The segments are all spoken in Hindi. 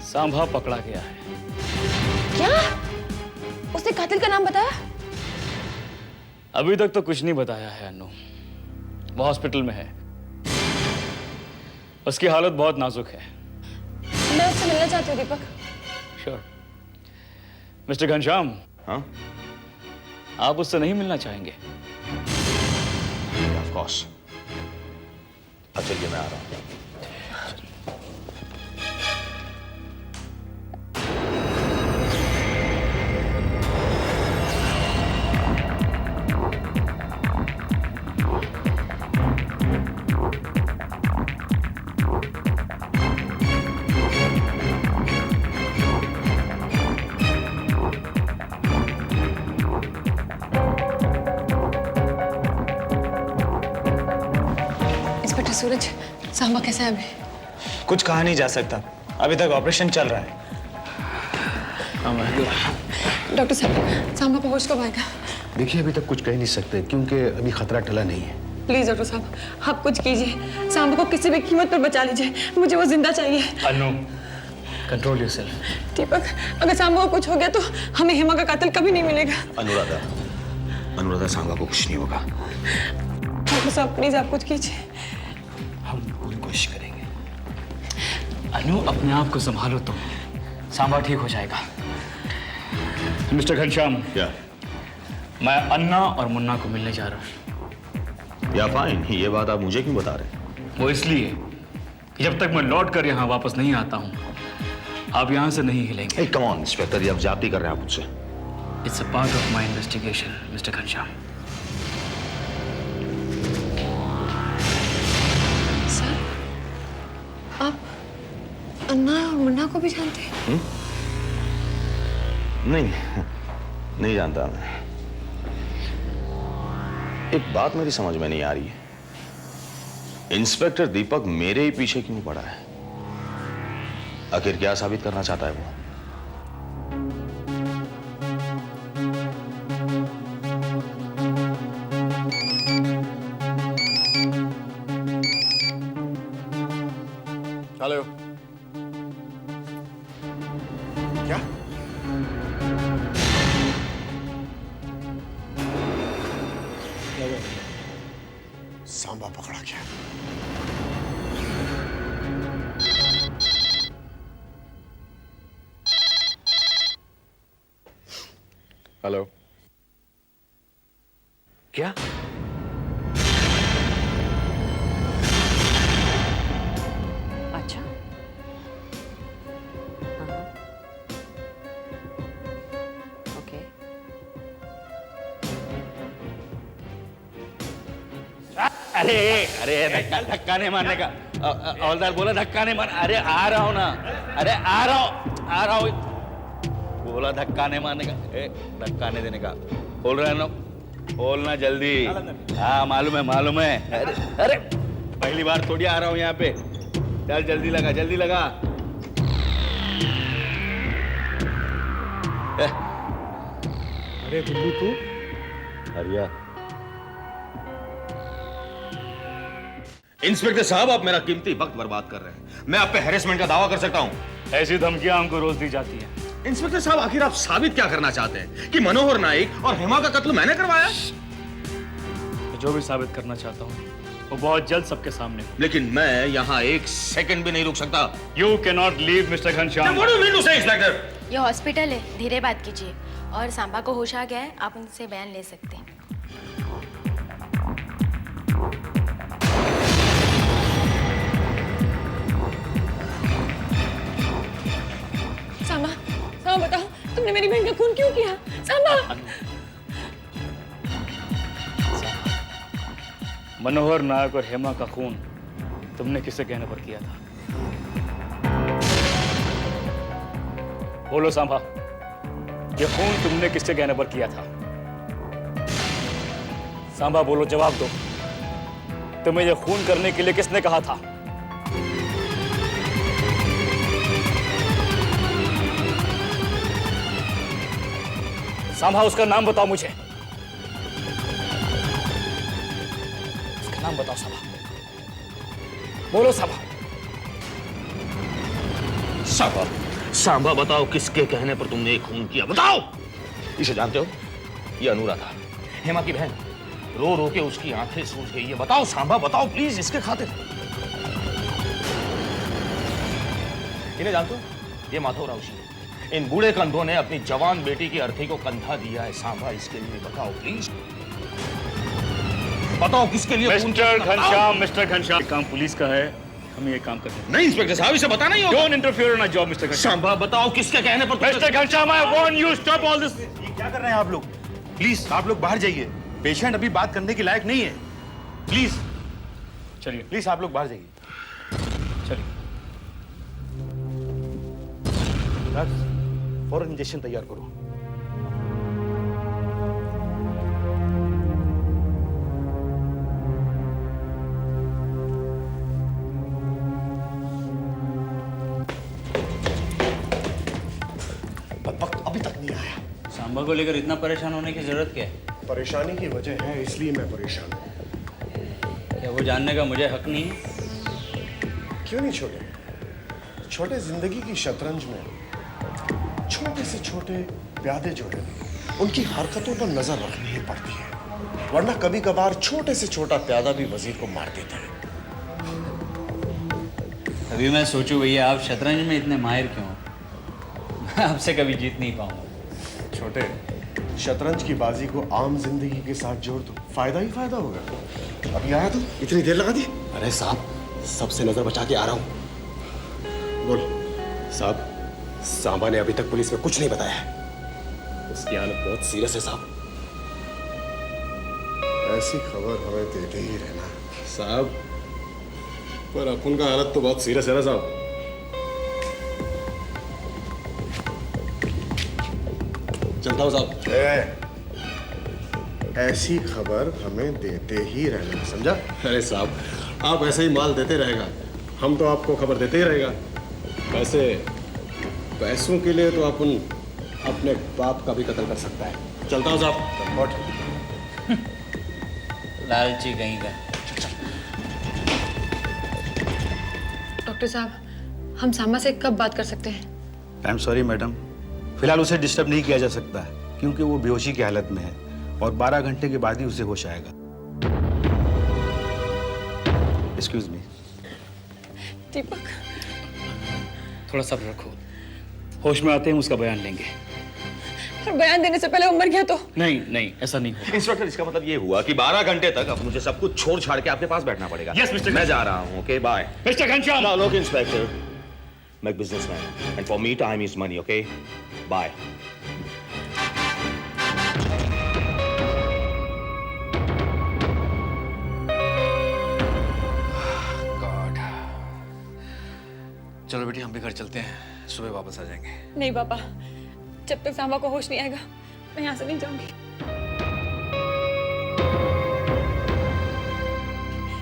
सांभा पकड़ा गया है। क्या? उसने कातिल का नाम बताया? अभी तक तो कुछ नहीं बताया है अनु। वो हॉस्पिटल में है। उसकी हालत बहुत नाजुक है। मैं उससे मिलना चाहती हूँ दीपक। श्योर। मिस्टर घनश्याम। हाँ? आप उससे नहीं मिलना चाहेंगे? Of course. अब चलिए मैं आ रहा हूँ। इंस्पेक्टर सूरज, सांबा कैसा है अभी? कुछ कहा नहीं जा सकता, अभी तक ऑपरेशन चल रहा है। डॉक्टर साहब, सांबा का होश कब आएगा? देखिए अभी तक कुछ कह नहीं सकते क्योंकि अभी खतरा टला नहीं है। प्लीज डॉक्टर साहब, आप कुछ कीजिए। सांबा को किसी भी कीमत पर बचा लीजिए। मुझे वो जिंदा चाहिए। अनु, कंट्रोल योरसेल्फ। दीपक, अगर सांबा को कुछ हो गया तो हमें हेमा का कातिल कभी नहीं मिलेगा। अनुराधा सांगा को कुछ नहीं होगा। डॉक्टर साहब प्लीज आप कुछ कीजिए। हम पूरी कोशिश करेंगे। अनु, अपने आप को संभालो तुम। सांबा ठीक हो जाएगा। मिस्टर घनश्याम, क्या? मैं अन्ना और मुन्ना को मिलने जा रहा हूँ। या फाइन, ये बात आप मुझे क्यों बता रहे हैं? वो इसलिए कि जब तक मैं लौट कर यहाँ वापस नहीं आता हूँ, आप यहाँ से नहीं हिलेंगे। कम ऑन इंस्पेक्टर, ये आप जाती कर रहे हैं आप मुझसे। It's a part of my investigation mister Ghanshyam. Sir, आप अन्ना और मुन्ना को भी जानते हैं? नहीं जानता मैं। एक बात मेरी समझ में नहीं आ रही है, इंस्पेक्टर दीपक मेरे ही पीछे क्यों पड़ा है? आखिर क्या साबित करना चाहता है वो? हेलो। क्या? सांबा पकड़ा गया। हेलो। क्या? अच्छा। ओके। अरे धक्का नहीं मारने का। हवलदार बोला धक्का नहीं मार। अरे आ रहा हूँ ना। अरे आ रहा हूँ। बोला धक्का नहीं मारने का। धक्का नहीं देने का। बोल रहा है ना, बोलना जल्दी। हाँ मालूम है। अरे पहली बार थोड़ी आ रहा हूँ यहाँ पे। चल जल्दी लगा। अरे बिल्लू तू? हरिया। इंस्पेक्टर साहब, आप मेरा कीमती वक्त बर्बाद कर रहे हैं। मैं आप पे हैरेसमेंट का दावा कर सकता हूँ। ऐसी धमकियां हमको रोज दी जाती हैं। इंस्पेक्टर साहब, आखिर आप साबित क्या करना चाहते हैं कि मनोहर नाइक और हेमा का कत्ल मैंने करवाया? तो जो भी साबित करना चाहता हूँ वो बहुत जल्द सबके सामने हो। लेकिन मैं यहाँ एक सेकंड भी नहीं रुक सकता। You can not leave mister Ghanshyam. What do you mean to say, inspector? ये हॉस्पिटल है, धीरे बात कीजिए। और सांबा को होश आ गया है, आप उनसे बयान ले सकते हैं। सांबा बताओ, तुमने मेरी बहन का खून क्यों किया? सांबा! मनोहर नायक और हेमा का खून तुमने किससे कहने पर किया था? बोलो सांबा, ये खून तुमने किससे कहने पर किया था? सांबा बोलो, जवाब दो। तुम्हें ये खून करने के लिए किसने कहा था? सांभा, उसका नाम बताओ मुझे। उसका नाम बताओ सांभा। बोलो सांभा। सांभा, सांबा बताओ, किसके कहने पर तुमने ये खून किया? बताओ। इसे जानते हो? ये अनुराधा, हेमा की बहन। रो रो के उसकी आंखें सूज गई है। बताओ सांबा, बताओ प्लीज, इसके खातिर। इन्हें जानते हो? ये माधवराव जी है। इन बूढ़े कंधों ने अपनी जवान बेटी की अर्थी को कंधा दिया है। सांबा, इसके लिए बताओ प्लीज, बताओ किसके लिए खून किया? मिस्टर घनश्याम, काम पुलिस का है, हमें ये काम करना है। नहीं इंस्पेक्टर साहब, इसे बताना ही होगा। Don't interfere in my job mister Ghanshyam. Samba बताओ, किसके कहने पर? Mister Ghanshyam, I warn you, stop all this. ये क्या कर रहे हैं आप लोग? प्लीज आप लोग बाहर जाइए, पेशेंट अभी बात करने के लायक नहीं है। प्लीज चलिए प्लीज आप लोग बाहर जाइए। चलिए। फौरन इंजेक्शन तैयार करो। वक्त अभी तक नहीं आया। सांबा को लेकर इतना परेशान होने की जरूरत क्या है? परेशानी की वजह है, इसलिए मैं परेशान हूँ। क्या वो जानने का मुझे हक नहीं है? क्यों नहीं छोटे? छोटे जिंदगी की शतरंज में छोटे से छोटे प्यादे जो है उनकी हरकतों पर नजर रखनी ही पड़ती है, वरना कभी कभार छोटे से छोटा प्यादा भी वजीर को मार देता है। अभी मैं सोचूं भैया, आप शतरंज में इतने माहिर क्यों हो? मैं आपसे कभी जीत नहीं पाऊंगा। छोटे, शतरंज की बाजी को आम जिंदगी के साथ जोड़ दो, फायदा ही फायदा होगा। अभी आया तू, इतनी देर लगा दी? अरे साहब, सबसे नजर बचा के आ रहा हूँ। बोल साहब, सांबा ने अभी तक पुलिस में कुछ नहीं बताया है। उसकी हालत बहुत सीरियस है साहब। ऐसी खबर हमें देते ही रहना साहब, पर अपन का हालत तो बहुत सीरियस है ना साहब। चलता हूँ साहब। ऐसी खबर हमें देते ही रहना, समझा? अरे साहब, आप ऐसे ही माल देते रहेगा, हम तो आपको खबर देते ही रहेगा। वैसे पैसों के लिए तो अपन अपने बाप का भी कत्ल कर सकता है। चलता हूँ साहब। लालची कहीं का। डॉक्टर साहब, हम सांबा से कब बात कर सकते हैं? आई एम सॉरी मैडम, फिलहाल उसे डिस्टर्ब नहीं किया जा सकता है क्योंकि वो बेहोशी की हालत में है और 12 घंटे के बाद ही उसे होश आएगा। Excuse me. दीपक, थोड़ा सब्र रखो, होश में आते हैं उसका बयान लेंगे। और बयान देने से पहले वो मर गया तो? नहीं नहीं, ऐसा नहीं होगा। इंस्पेक्टर, इसका मतलब ये हुआ कि 12 घंटे तक अब मुझे सब कुछ छोड़ छाड़ के आपके पास बैठना पड़ेगा। Yes, Mr. मैं जा रहा हूँ। Okay, bye. Mister Ghanshyam, Now look, Inspector, I'm a businessman, and for me, time is money. Okay, bye. God, चलो बेटी हम भी घर चलते हैं, सुबह वापस आ जाएंगे। नहीं पापा, जब तक सांबा को होश नहीं आएगा मैं यहाँ से नहीं जाऊंगी।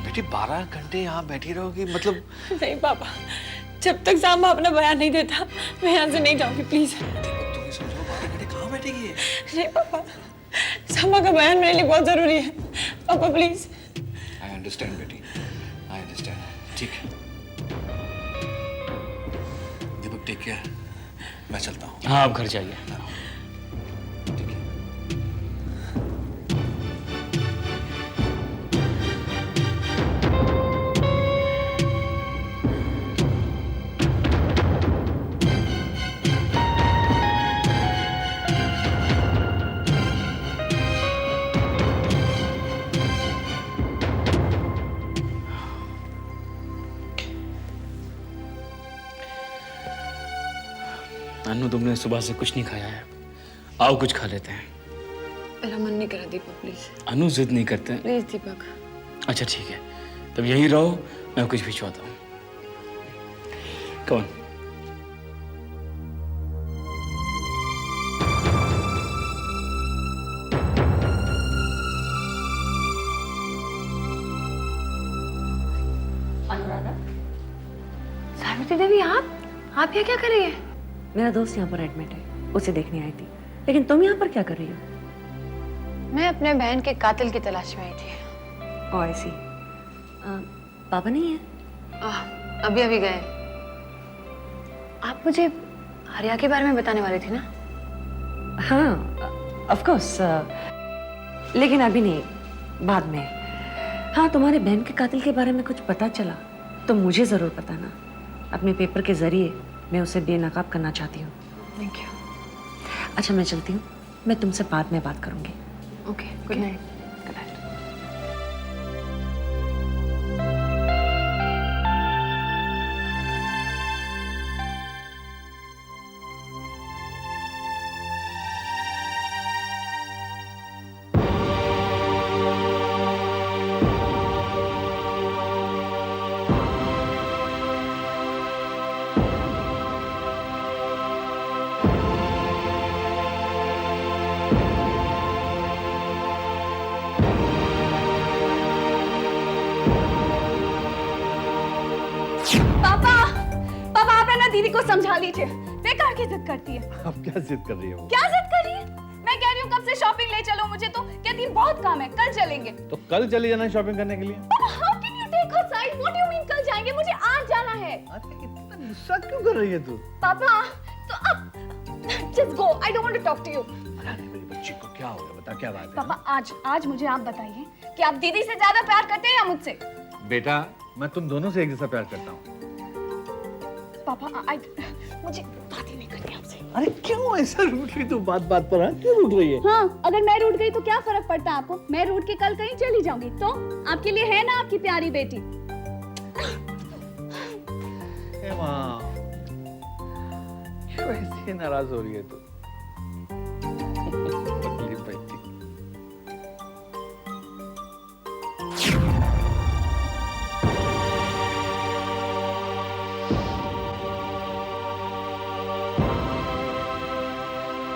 बेटी 12 घंटे यहाँ बैठी रहोगी मतलब? नहीं पापा, जब तक सांबा अपना बयान नहीं देता मैं यहाँ से नहीं जाऊंगी, प्लीज। तुम ही समझो, 12 घंटे कहाँ बैठेगी ये? नहीं पापा, सांबा का बयान मेरे लिए बहुत जरूरी है, पापा प्लीज। आई अंडरस्टैंड बेटी, आई अंडरस्टैंड। ठीक है दीपक, टेक केयर, मैं चलता हूँ। हाँ आप घर जाइए। अनु, तुमने सुबह से कुछ नहीं खाया है, आओ कुछ खा लेते हैं। मेरा मन नहीं करा दीपक, प्लीज। अनु जिद नहीं करते। प्लीज दीपक। अच्छा ठीक है, तब यहीं रहो, मैं कुछ भिजवाता हूँ। कौन? अनुराधा, सावित्री देवी, आप यहाँ क्या कर रही है? मेरा दोस्त यहाँ पर एडमिट है, उसे देखने आई थी। लेकिन तुम यहाँ पर क्या कर रही हो? मैं अपने बहन के कातिल की तलाश में आई थी। ओह आई सी। पापा नहीं है? अभी अभी गए। आप मुझे आर्या के बारे में बताने वाली थी ना? हाँ ऑफ कोर्स, लेकिन अभी नहीं, बाद में। हाँ, तुम्हारे बहन के कातिल के बारे में कुछ पता चला तो मुझे जरूर बताना। अपने पेपर के जरिए मैं उसे बेनकाब करना चाहती हूँ। Thank you. अच्छा मैं चलती हूँ, मैं तुमसे बाद में बात करूँगी। Okay, good night. Good night. पापा, पापा आप है ना दीदी को समझा लीजिए, बेकार की जिद करती है। अब क्या जिद कर रही हो? क्या जिद कर रही है? मैं कह रही हूँ कब से शॉपिंग ले चलो मुझे, तो कहती है बहुत काम है, कल चलेंगे। तो कल चले जाना शॉपिंग करने के लिए। पापा how can you take her side? What do you mean कल जाएंगे? मुझे आज जाना है। अरे इतना गुस्सा क्यों कर रही है तू? पापा तो अब just go, I don't want to talk to you. अरे मेरी बच्ची को क्या हो गया, बता क्या बात है? पापा आज मुझे आप बताइए कि आप दीदी से ज्यादा प्यार करते हैं या मुझसे? बेटा मैं तुम दोनों से एक जैसा प्यार करता हूँ। पापा मुझे बात ही नहीं करनी आपसे। अरे क्यों ऐसा रूठ रही तू बात बात पर? क्यों रूठ रही है? हाँ, अगर मैं रूठ गई तो क्या फर्क पड़ता है आपको? मैं रूठ के कल कहीं चली जाऊंगी तो आपके लिए है ना आपकी प्यारी बेटी। ए माँ, क्यों ऐसी नाराज हो रही है तू? पतली बेटी।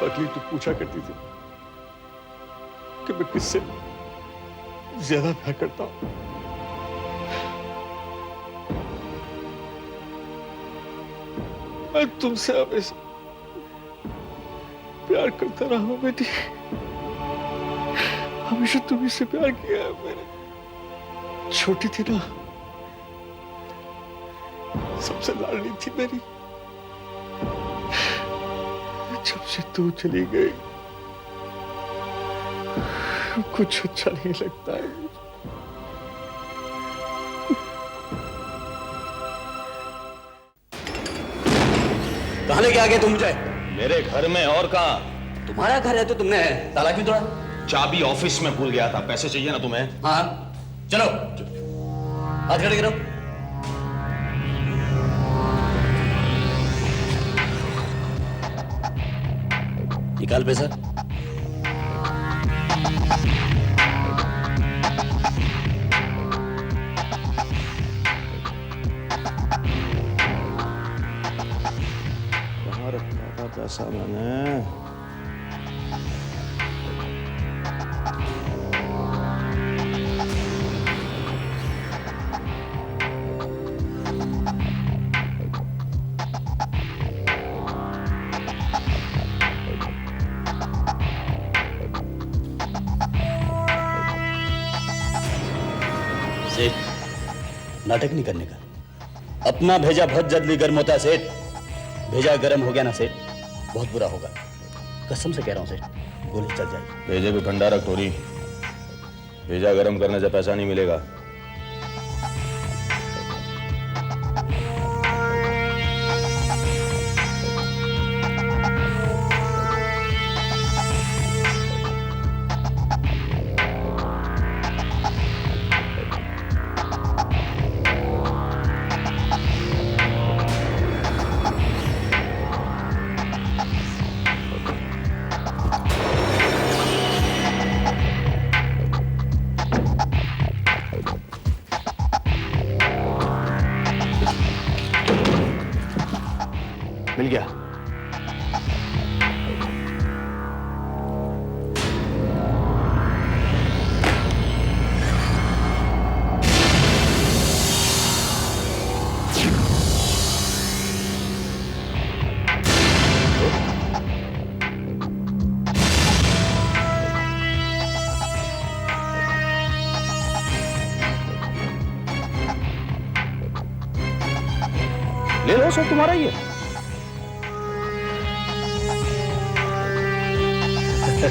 पगली तो पूछा करती थी कि मैं किससे ज्यादा प्यार करता हूं। मैं तुमसे हमेशा प्यार करता रहा हूं बेटी, हमेशा तुम्ही से प्यार किया है मैंने। छोटी थी ना, सबसे लाडली थी मेरी। जब से तू चली गई कुछ अच्छा नहीं लगता है मुझे। कहाँ लेके आ गए तुम मुझे? मेरे घर में, और कहाँ? तुम्हारा घर है तो तुमने ताला क्यों तोड़ा? चाबी ऑफिस में भूल गया था। पैसे चाहिए ना तुम्हें? हाँ चलो, हाथ खड़े करो। निकाल पैसा। कहाँ रखा था पैसा मैंने? सेठ, नाटक नहीं करने का। अपना भेजा बहुत जल्दी गर्म होता है सेठ। भेजा गर्म हो गया ना सेठ, बहुत बुरा होगा। कसम से कह रहा हूं सेठ, गोली चल जाएगी। भेजे को ठंडा रख थोड़ी, भेजा गर्म करने से पैसा नहीं मिलेगा। मिल गया। ले लो, सब तुम्हारा ही है। ये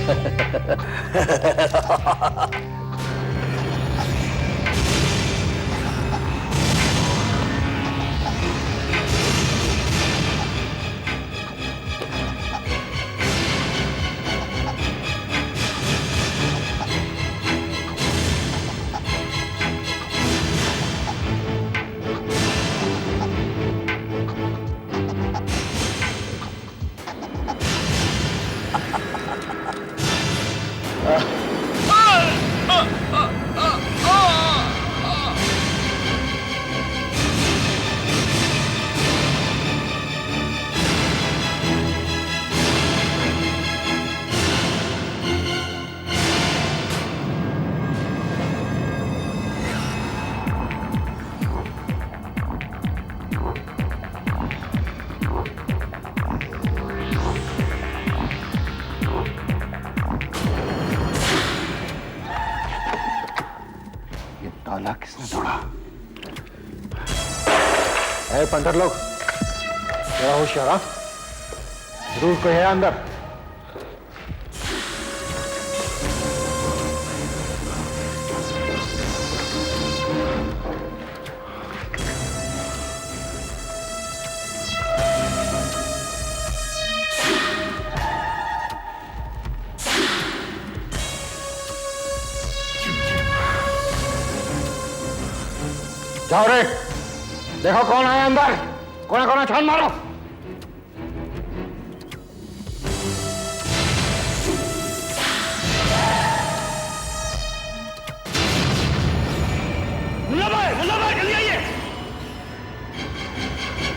ताला किसने तोड़ा? ए पंटर लोग, क्या होशियार, हाँ? जरूर कोई है अंदर। जाओ रे, देखो कौन है अंदर, कोना कोना छान मारो। मुन्ना भाई जल्दी आइए।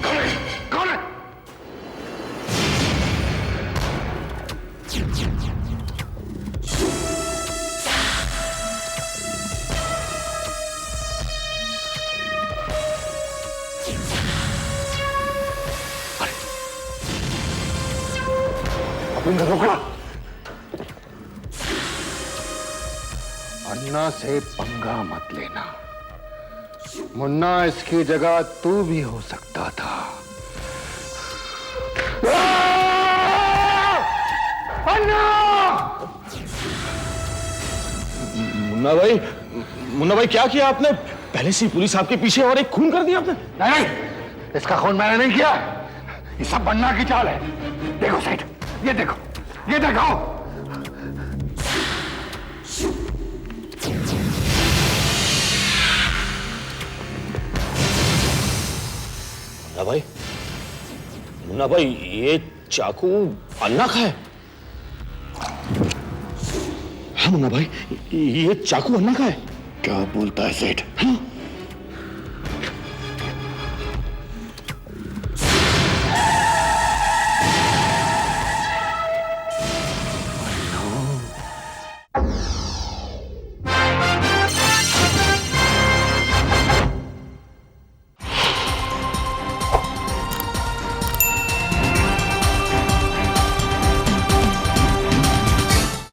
कौन है? कौन है? अपने रोकना। अन्ना से पंगा मत लेना। मुन्ना, इसकी जगह तू भी हो सकता था। अन्ना! मुन्ना भाई क्या किया आपने? पहले से ही पुलिस आपके पीछे और एक खून कर दिया आपने। नहीं, इसका खून मैंने नहीं किया। ये सब अन्ना की चाल है। देखो सेठ, ये देखो, ये देखो। मुन्ना भाई ये चाकू अन्ना का है। हाँ मुन्ना भाई, ये चाकू अन्ना का है। क्या बोलता है सेठ? हाँ?